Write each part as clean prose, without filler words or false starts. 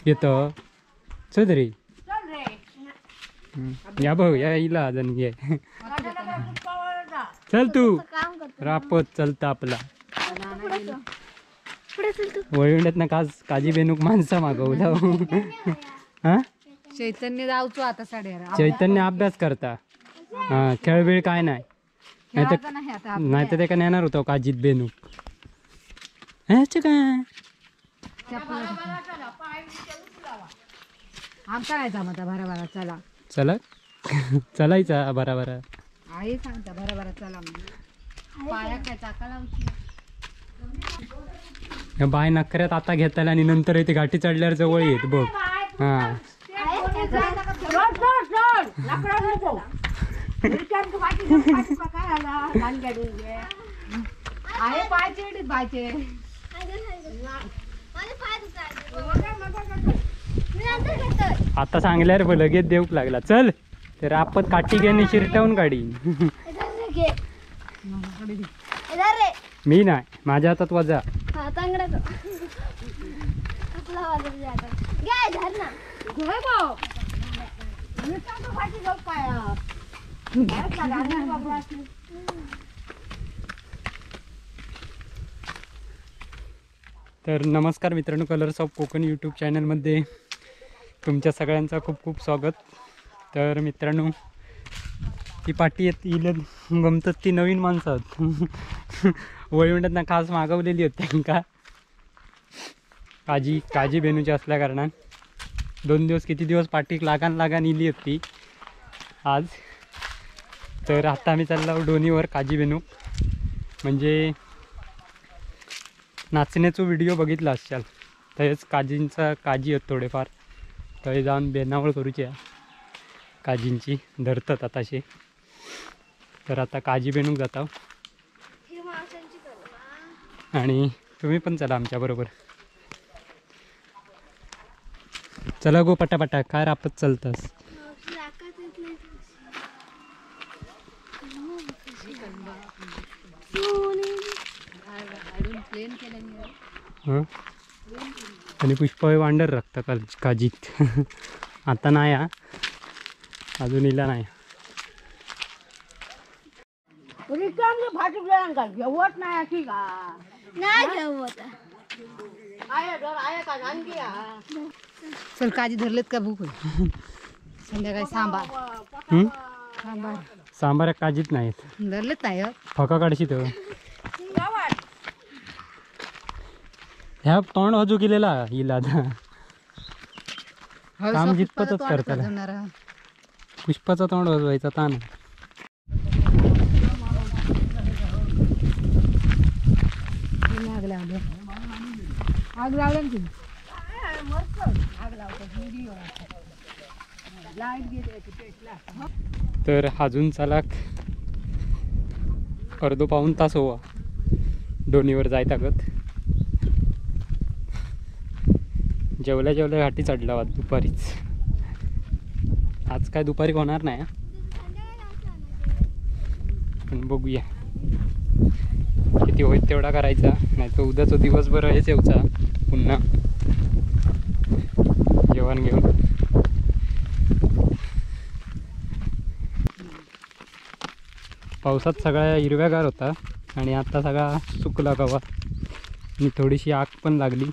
येतो चल रे या भाऊ या इला जण घे चल तू रापत चलता आपला वळवंड्यात ना काजी बेनूक माणसं मागवला हा चैतन्य जाऊचो आता साडे चैतन्य अभ्यास करता हा खेळबिळ काय नाही नाही तर ते का नेणार होतो काजीत बेनूक काय आमचा नाही जमता भरा भरा चला चला चलायचा भरा भरा आई सांगता भरा भरा चला पाया काय चाका लावची बाय नखऱ्यात आता घेताला आणि नंतर इथे घाटी चढल्यावर जवळ येत बघ हा आता सांगल्यावर ब लगेच देऊक लागला चल तर आपण काठी घेणे शिरटावून गाडी मी नाही माझ्या हातात वजा तर नमस्कार मित्रांनो, कलर्स ऑफ कोकण यूट्यूब चॅनलमध्ये तुमच्या सगळ्यांचं खूप खूप स्वागत. तर मित्रांनो, ती पाठी येईल गमतात ती नवीन माणसं वळवंड्यातना खास मागवलेली होती त्यांका काजी बेनूची असल्या कारणान 2 दिवस किती दिवस पाठी लागान इली होती आज. तर आता आम्ही चाललो डोनीवर काजी बेनूक, म्हणजे नाचण्याचा व्हिडिओ बघितला असाल तसेच काजी आहेत थोडेफार, थंय जाऊन बेनावळ करूची काजींची धरतात आताशे. तर आता काजी बेनूक जाता आणि तुम्ही पण चला आमच्या बरोबर. चला गो पटापटा, काय रापत चलतास. आणि पुष्पा वांडर राखता काजीत आता नाही अजून इला नाही. चल काजी धरलेत का भूक संध्याकाळी सांबार काजीत नाहीत धरलेत नाही फका काढशी तर ह्या तोंड वाजू केलेला हिला काम जितपतच करताला. पुष्पाचा तोंड वाजवायचा ताण. आग लावलं की तर अजून चला अर्धो पाऊण तास होवा डोनीवर जायत आगत. जेवल्या घाटी चढला आज दुपारीच. आज काय दुपारी होणार नाही पण बघूया किती होईल तेवढा करायचा, नाही तर उद्याचा दिवसभर हेच येऊचा पुन्हा जेवण घेऊन. पावसात सगळा हिरव्यागार होता आणि आता सगळा सुकला गवा आणि थोडीशी आग पण लागली,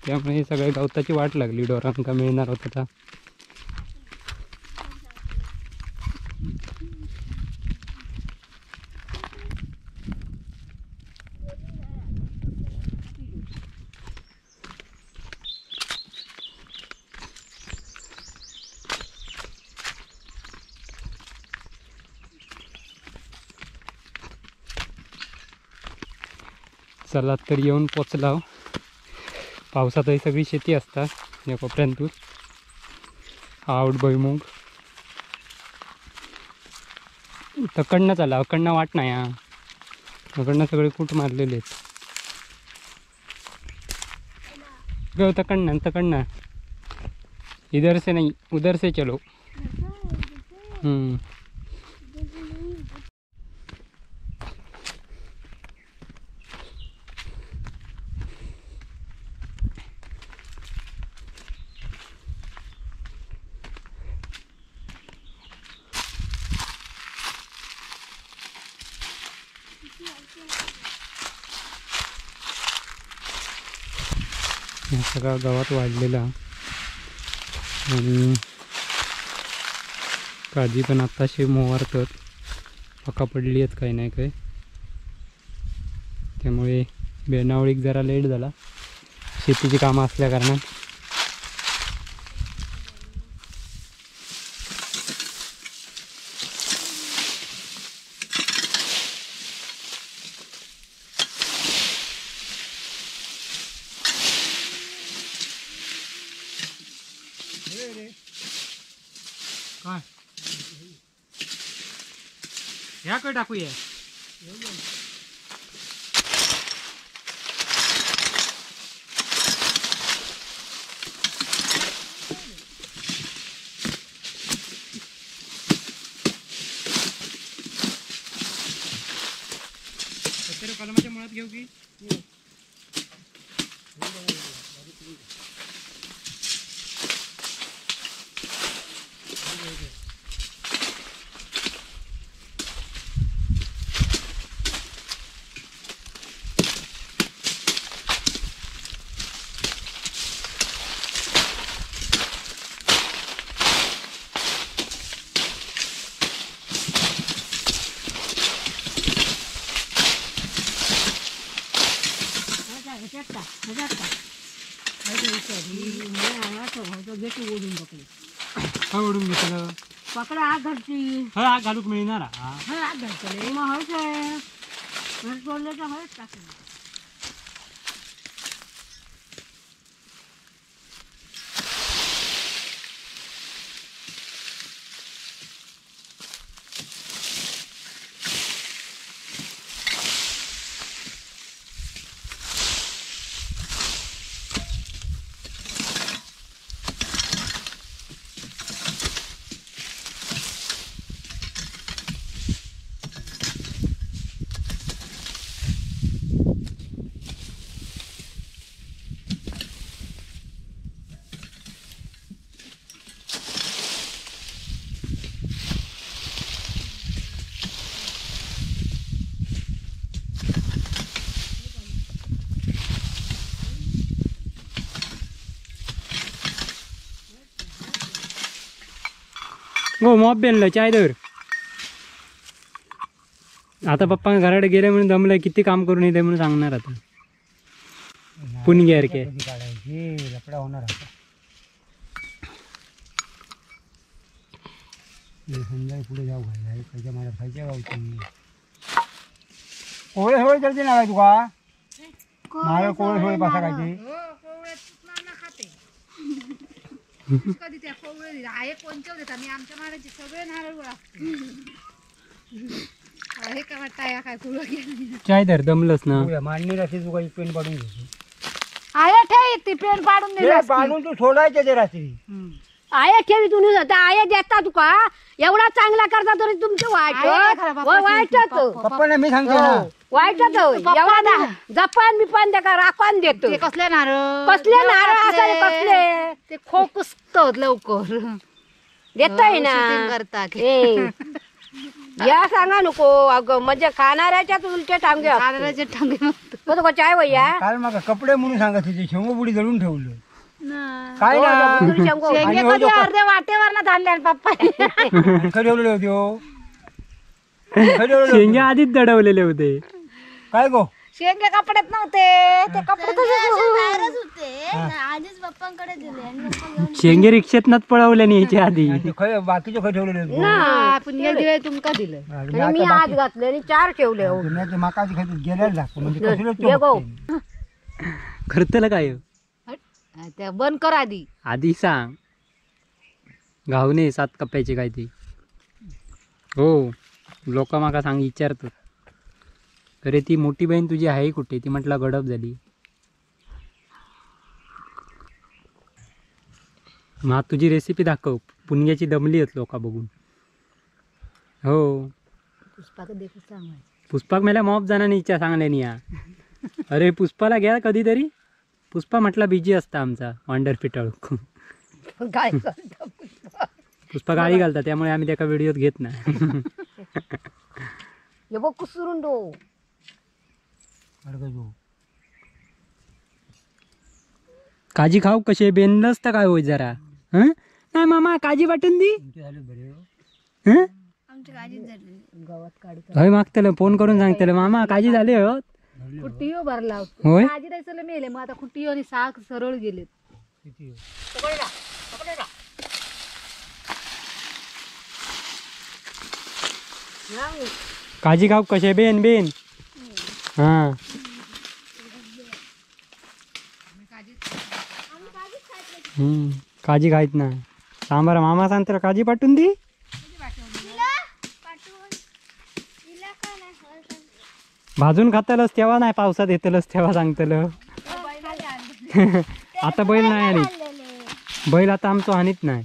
त्यामुळे सगळ्या गवताची वाट लागली डोरांका मिळणार होता. चला तर येऊन पोचला. पावसात ही सगळी शेती असतात या कोपऱ्यांतून. आवड भुईमुग तकडनं चला, अकडनं वाट नाही अकडनं सगळे कूट मारलेले आहेत. गो तकडनं इधर से नहीं उधर से चलो. हे सगळा गावात वाढलेला आणि काळजी पण आत्ताशी मोवारतात पका पडली आहेत काही नाही काही त्यामुळे बेनावळीक जरा लेट झाला शेतीची कामं असल्या कारणात काय ह्या काय टाकूया कलमाच्या मुळात घेऊ की ओढून घेतलं पकडा आग घरची हा घालूक मिळणार आग घरचले मग हळूच आहे सोडलं तर हळूच टाकलं हो मॉप बेनलं चाय दर आता पप्पा घराकडे गेले म्हणून दमलंय किती काम करून येते म्हणून सांगणार आता पुणग्यार के लपडा होणार आता संध्याकाळी पुढे जाऊ घाल खायच्या मला खायच्या गावची कोवळे सोळे चलते ना काय तुका माझ्या कोवळे सोळे पासा खायचे कधी त्या कोवळे आहे कोणते देतात मी आमच्या मारायचे सगळे नारळ गोळा हे काय वाटतं काय कुळं गेलं चाय दर दमलंच ना मांडणी रात्री तुका एक पेन पाडून घ्यायची आया ठेव ती पेन पाडून दिली असती. पाडून तू सोडायचे ते रात्री आया ठेवी तुम्ही आया देता तुका एवढा चांगला करता तरी तुमचे आया नाही खरं बाप्पा, वाईटच पप्पांना मी सांगतो ना वाईटच एवढा जपान बिपान द्या राखवान देतो ते कसले नारळ कसले नारळ असाले कसले ते खोकसत लवकर देतोय ना shooting करतात ए, या सांगा नको अगं म्हणजे खाणाऱ्याच्याच उलटे टांगे नारळाचे टांगे म्हणतो. तो चाय वయ్యా काल मग कपडे म्हणून सांगत होते शेंगोपुडी दळून ठेवलं काय हो, ना शेंगे आणि हो कधी अर्ध्या वाटेवर ना धाडले पप्पा खरं ठेवलेले होते हो खरं ठेवलेले होते. शेंगे आधीच दडवलेले होते काय गो शेंगे कपड्यात नव्हते ते कपडे आधीच पप्पांकडे दिले आणि पप्पा घेऊन शेंगे रिक्षेतनच पळवले नाही याच्या आधी आणि ते खय बाकीचे खय ठेवलेले होते. आपण हे दिले तुमका दिलं आणि आणि मी आज घातले आणि 4 ठेवले हो. मी आता माकाची खायचं गेल्याला लागतो म्हणजे कसलं ये गो. करतेला काय त्या बंद कर आधी आधी सांग घावणे 7 कप्प्याची काय ती हो लोक माका सांग विचारतात अरे ती मोठी बहीण तुझी आहे कुठे ती म्हटलं गडप झाली मग तुझी रेसिपी दाखव पुणग्याची दमली आहेत लोक बघून हो पुष्पाक देखील सांगायचं पुष्पाक मला मॉप जाणार इच्छा सांगल्यानी या अरे पुष्पाला घ्या कधीतरी पुष्पा म्हटला बिजी असता आमचा वांडर पिटाळू काय पुष्पा गाळी घालता त्यामुळे आम्ही त्याका व्हिडिओत घेत नाही हे बघ कुसरून दो काजी खाऊ कसे बेनलंच तर काय होय जरा हं? नाही मामा काजी वाटून दी हं? आमच्या गाडीत झाली हय मागतलं फोन करून सांगतलं मामा काजी झाले हो खुट्टीयो भरला होय आजी द्यायचं मेले मग आता खुट्टीयो आणि साग सरळ गेलेत काजी खाऊ कसे बेन बेन हा काजी खायत ना सांबार मामा सांगतो काजी पाठवून दी भाजून खातलच तेव्हा नाही पावसात येतलच तेव्हा सांगतलं आता बैल नाही आली बैल आता आमचो हानीत नाही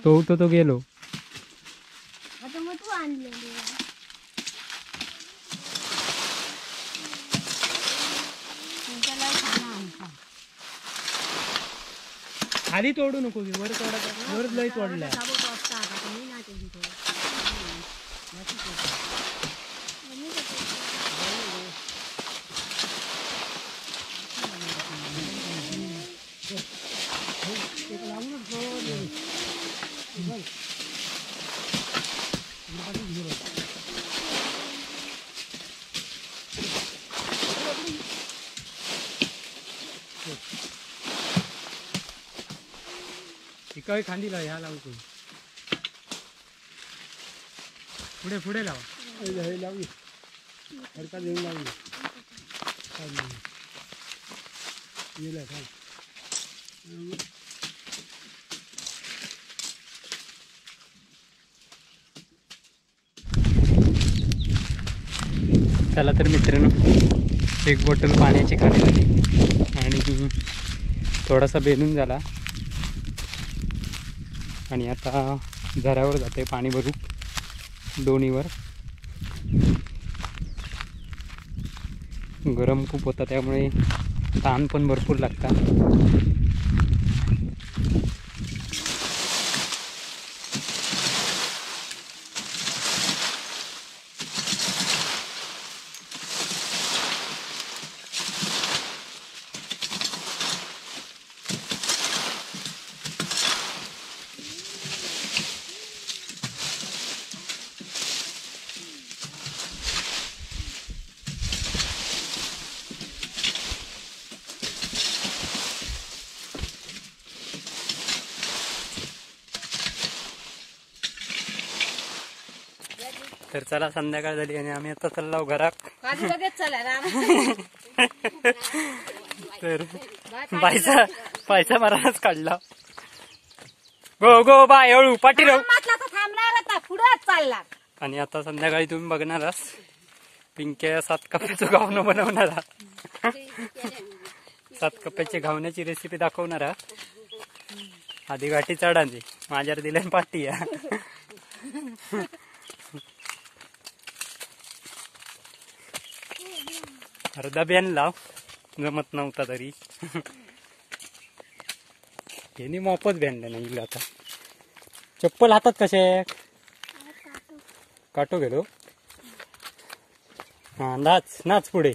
तो गेलो आता मग तू आणलेली खाली तोडू नको वर वर लय तोडल्या काही खांदीला ह्या लावू पुढे पुढे लावा चला तर मित्रांनो एक बॉटल पाण्याची खाली झाली आणि थोडासा बेनून झाला आणि आता झऱ्यावर जाते पाणी भरू दोन्हीवर गरम खूप होता त्यामुळे ताण पण भरपूर लागता तर चला संध्याकाळ झाली आणि आम्ही आता चाललो घरात तर पैसा माराच काढला गो गो बाय हळू पाठी राहू चालला आणि आता संध्याकाळी तुम्ही बघणारच पिंक्या 7 कप्प्याचं घावणं बनवणार 7 कप्प्याची घावण्याची रेसिपी दाखवणार आधी गाठी चढांची माझ्यावर दिल्यान पाठी अर्धा बेन लाव जमत नव्हता तरी यांनी मोफत भेंडलं नाही आता चप्पल हातात कसे काटो गेलो हा नाच नाच पुढे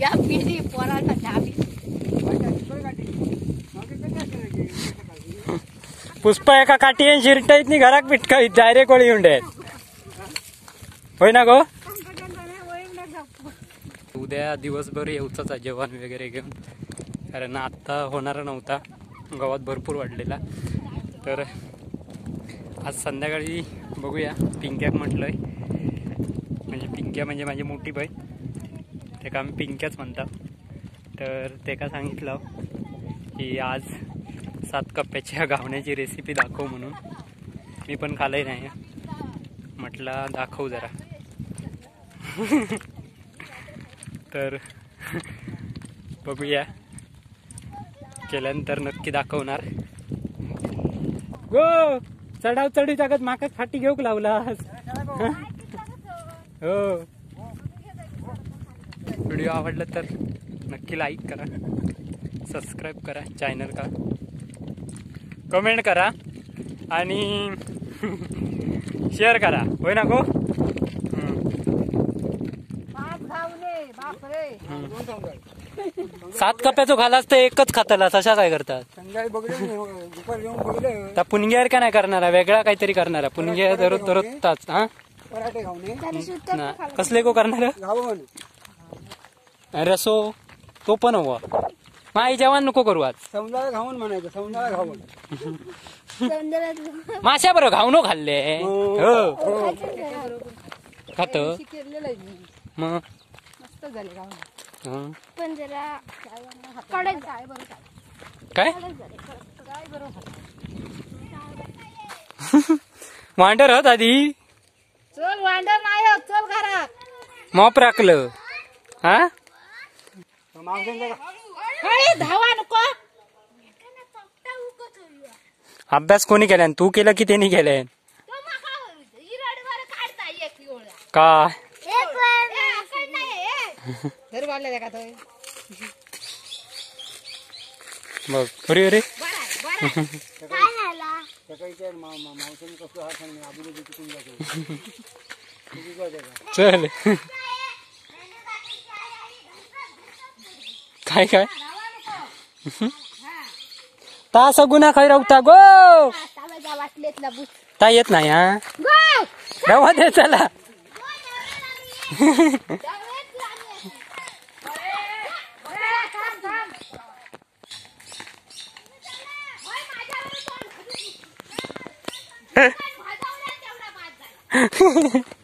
या पिढी पोराला चाबी पुष्पा एका काठी शिरटाईत नी घराक पिटका डायरेक्ट वळी उंडे होय ना गो उद्या दिवसभर येऊचाच जेवण वगैरे घेऊन कारण आता होणार नव्हता गावात भरपूर वाढलेला तर आज संध्याकाळी बघूया पिंक्याक म्हटलंय म्हणजे पिंक्या म्हणजे माझी मोठी बहीण ते का आम्ही पिंक्याच म्हणतात तर ते का सांगितलं की आज 7 कप्प्याच्या घावण्याची रेसिपी दाखव म्हणून मी पण खाल्लंही नाही म्हटलं दाखव जरा तर बघूया केल्यानंतर नक्की दाखवणार गो चढाव चढी जागत माकाच फाटी घेऊक लावलास हो व्हिडिओ आवडला तर नक्की लाईक करा, सबस्क्राईब करा चॅनल का, कमेंट करा आणि शेअर करा, होय ना गो? बापरे 7 कप्प्याचो घालास तर एकच खाताला तशा काय करतात? संध्याकाळी बघलं दुपारी येऊन बघलं त्या पुणग्यावर का नाही करणारा, वेगळा काहीतरी करणारा पुणग्या दररोजताच हा पराठे खाऊन ना कसले को करणार घावन रसो तो पण हवा माई जेवण नको करू आज समजा घावन म्हणायचं, समजा घावन माश्या बरोबर घावनो खाल्ले हो खात केलेलं आहे मी. मग मस्त झाले गाव हं. पण जरा कडक काय बरं काय काय बरं वांडर होत आधी चल वांडर नाही होत, चल घरात. मॉप राखलं हा अरे धावा नको. अभ्यास कोणी केल्यान, तू केलं की त्यांनी केल्यान का? घरी वाढले का तो बघ अरे अरे सकाळी मावसाने कसं हात आणि आबूला चुकून जातो चल काय काय ता सगुना खाई राहता गो वाटलेतला बुट ता येत नाही हा रवा दे चला माझ्यावर